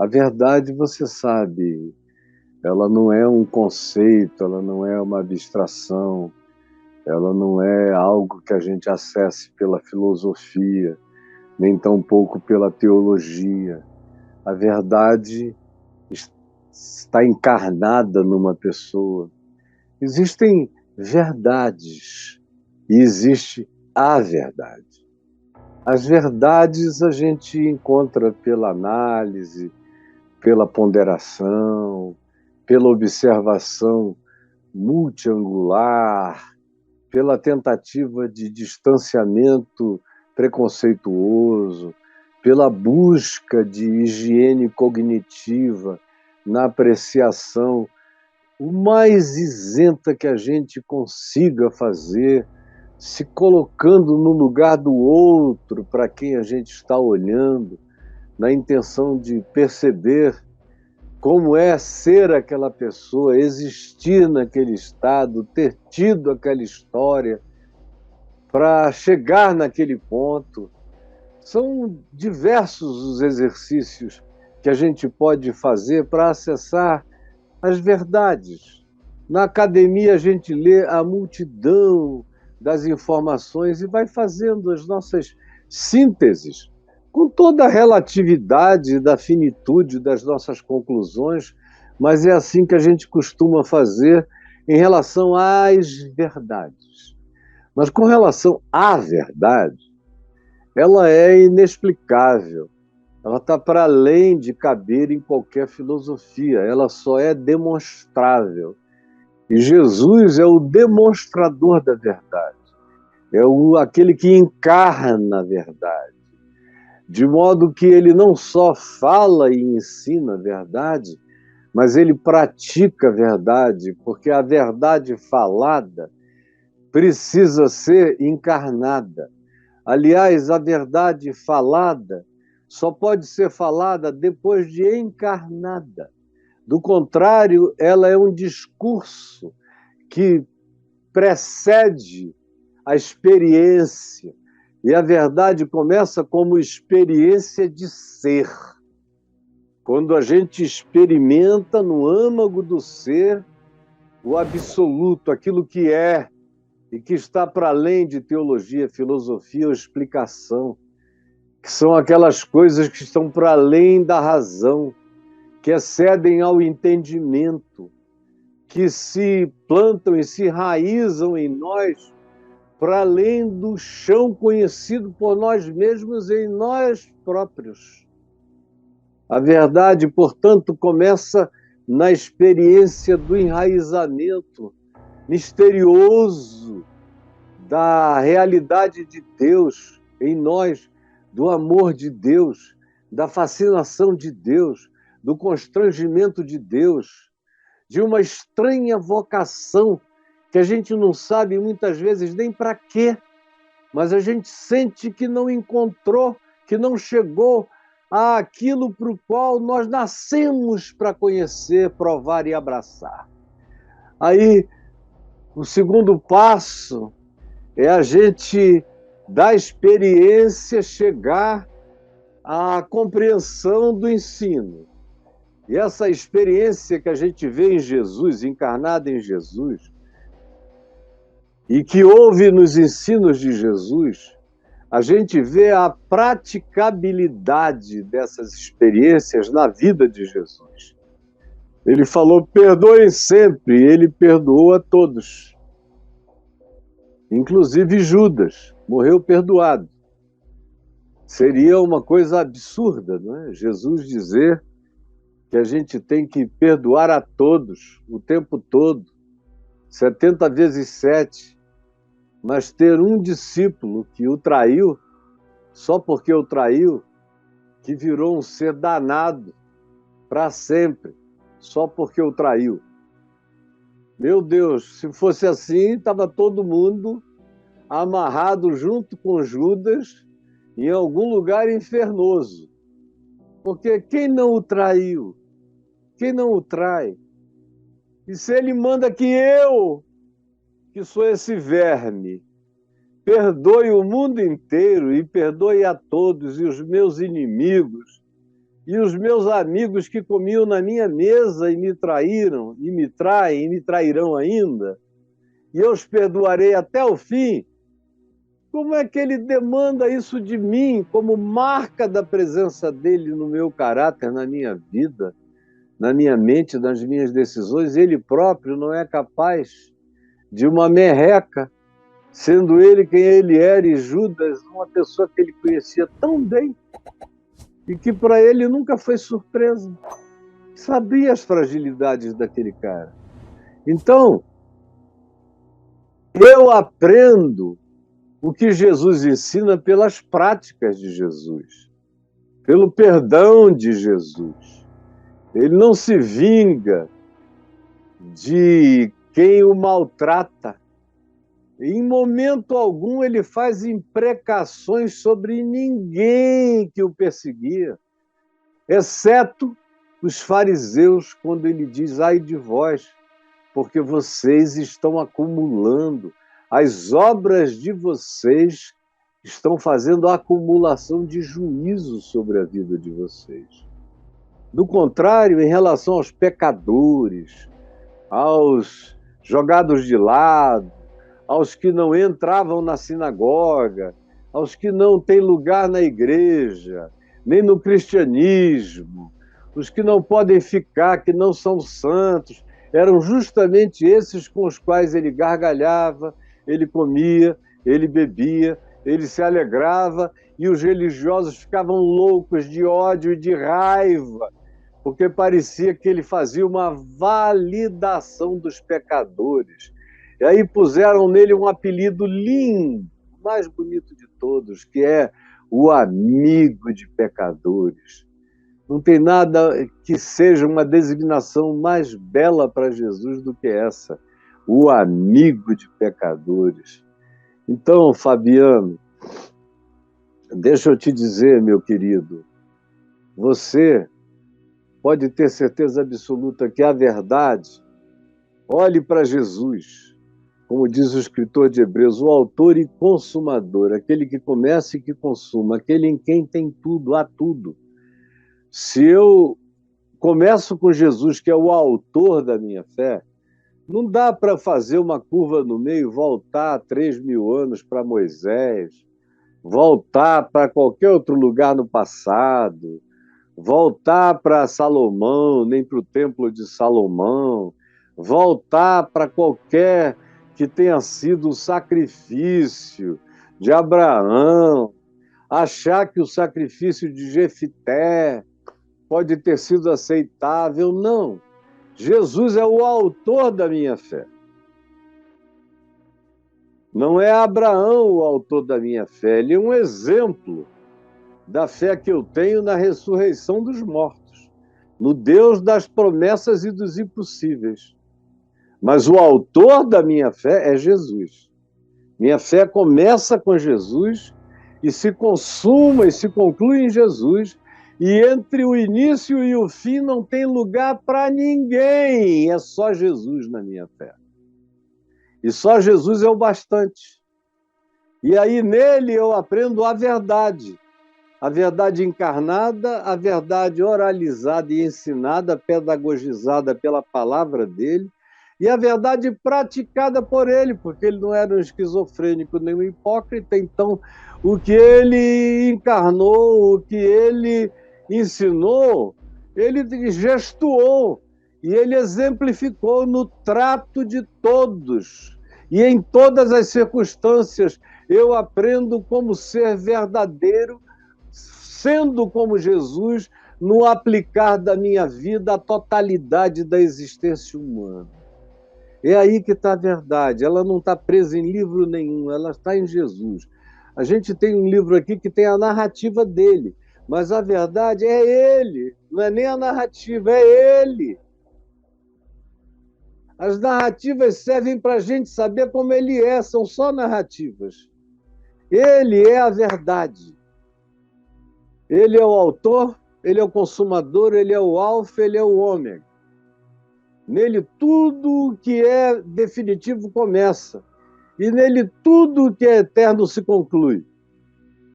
A verdade, você sabe, ela não é um conceito, ela não é uma abstração, ela não é algo que a gente acesse pela filosofia, nem tampouco pela teologia. A verdade está encarnada numa pessoa. Existem verdades e existe a verdade. As verdades a gente encontra pela análise, pela ponderação, pela observação multiangular, pela tentativa de distanciamento preconceituoso, pela busca de higiene cognitiva na apreciação o mais isenta que a gente consiga fazer, se colocando no lugar do outro para quem a gente está olhando, na intenção de perceber como é ser aquela pessoa, existir naquele estado, ter tido aquela história, para chegar naquele ponto. São diversos os exercícios que a gente pode fazer para acessar as verdades. Na academia, a gente lê a multidão das informações e vai fazendo as nossas sínteses, com toda a relatividade da finitude das nossas conclusões, mas é assim que a gente costuma fazer em relação às verdades. Mas com relação à verdade, ela é inexplicável. Ela está para além de caber em qualquer filosofia, ela só é demonstrável. E Jesus é o demonstrador da verdade, aquele que encarna a verdade, de modo que ele não só fala e ensina a verdade, mas ele pratica a verdade, porque a verdade falada precisa ser encarnada. Aliás, a verdade falada só pode ser falada depois de encarnada. Do contrário, ela é um discurso que precede a experiência. E a verdade começa como experiência de ser. Quando a gente experimenta no âmago do ser o absoluto, aquilo que é e que está para além de teologia, filosofia ou explicação, que são aquelas coisas que estão para além da razão, que excedem ao entendimento, que se plantam e se enraizam em nós para além do chão conhecido por nós mesmos em nós próprios. A verdade, portanto, começa na experiência do enraizamento misterioso da realidade de Deus em nós, do amor de Deus, da fascinação de Deus, do constrangimento de Deus, de uma estranha vocação que a gente não sabe muitas vezes nem para quê, mas a gente sente que não encontrou, que não chegou àquilo para o qual nós nascemos para conhecer, provar e abraçar. Aí, o segundo passo é a gente, da experiência, chegar à compreensão do ensino. E essa experiência que a gente vê em Jesus, encarnada em Jesus, e que houve nos ensinos de Jesus, a gente vê a praticabilidade dessas experiências na vida de Jesus. Ele falou, perdoem sempre, ele perdoou a todos. Inclusive Judas, morreu perdoado. Seria uma coisa absurda, não é? Jesus dizer que a gente tem que perdoar a todos, o tempo todo, 70 vezes 7, mas ter um discípulo que o traiu, só porque o traiu, que virou um ser danado para sempre, só porque o traiu. Meu Deus, se fosse assim, estava todo mundo amarrado junto com Judas em algum lugar infernoso. Porque quem não o traiu? Quem não o trai? E se ele manda que eu, que sou esse verme, perdoe o mundo inteiro e perdoe a todos e os meus inimigos, e os meus amigos que comiam na minha mesa e me traíram, e me traem, e me trairão ainda, e eu os perdoarei até o fim. Como é que ele demanda isso de mim como marca da presença dele no meu caráter, na minha vida, na minha mente, nas minhas decisões? Ele próprio não é capaz de uma merreca, sendo ele quem ele era, e Judas, uma pessoa que ele conhecia tão bem e que para ele nunca foi surpresa. Sabia as fragilidades daquele cara. Então, eu aprendo o que Jesus ensina pelas práticas de Jesus, pelo perdão de Jesus. Ele não se vinga de quem o maltrata. Em momento algum ele faz imprecações sobre ninguém que o perseguia, exceto os fariseus, quando ele diz: ai de vós, porque vocês estão acumulando, as obras de vocês estão fazendo a acumulação de juízo sobre a vida de vocês. Do contrário, em relação aos pecadores, aos jogados de lado, aos que não entravam na sinagoga, aos que não têm lugar na igreja, nem no cristianismo, os que não podem ficar, que não são santos, eram justamente esses com os quais ele gargalhava, ele comia, ele bebia, ele se alegrava, e os religiosos ficavam loucos de ódio e de raiva, porque parecia que ele fazia uma validação dos pecadores. E aí puseram nele um apelido lindo, o mais bonito de todos, que é o amigo de pecadores. Não tem nada que seja uma designação mais bela para Jesus do que essa, o amigo de pecadores. Então, Fabiano, deixa eu te dizer, meu querido, você pode ter certeza absoluta que a verdade, olhe para Jesus, como diz o escritor de Hebreus, o autor e consumador, aquele que começa e que consuma, aquele em quem tem tudo, há tudo. Se eu começo com Jesus, que é o autor da minha fé, não dá para fazer uma curva no meio, voltar 3.000 anos para Moisés, voltar para qualquer outro lugar no passado, voltar para Salomão, nem para o templo de Salomão, voltar para qualquer que tenha sido o sacrifício de Abraão, achar que o sacrifício de Jefité pode ter sido aceitável. Não. Jesus é o autor da minha fé. Não é Abraão o autor da minha fé, ele é um exemplo da fé que eu tenho na ressurreição dos mortos, no Deus das promessas e dos impossíveis. Mas o autor da minha fé é Jesus. Minha fé começa com Jesus e se consuma e se conclui em Jesus, e entre o início e o fim não tem lugar para ninguém, é só Jesus na minha fé. E só Jesus é o bastante. E aí nele eu aprendo a verdade encarnada, a verdade oralizada e ensinada, pedagogizada pela palavra dele, e a verdade praticada por ele, porque ele não era um esquizofrênico nem um hipócrita. Então, o que ele encarnou, o que ele ensinou, ele gestuou e ele exemplificou no trato de todos. E em todas as circunstâncias, eu aprendo como ser verdadeiro, sendo como Jesus, no aplicar da minha vida a totalidade da existência humana. É aí que está a verdade. Ela não está presa em livro nenhum, ela está em Jesus. A gente tem um livro aqui que tem a narrativa dele, mas a verdade é ele, não é nem a narrativa, é ele. As narrativas servem para a gente saber como ele é, são só narrativas. Ele é a verdade. Ele é o autor, ele é o consumador, ele é o alfa, ele é o ômega. Nele tudo que é definitivo começa. E nele tudo que é eterno se conclui.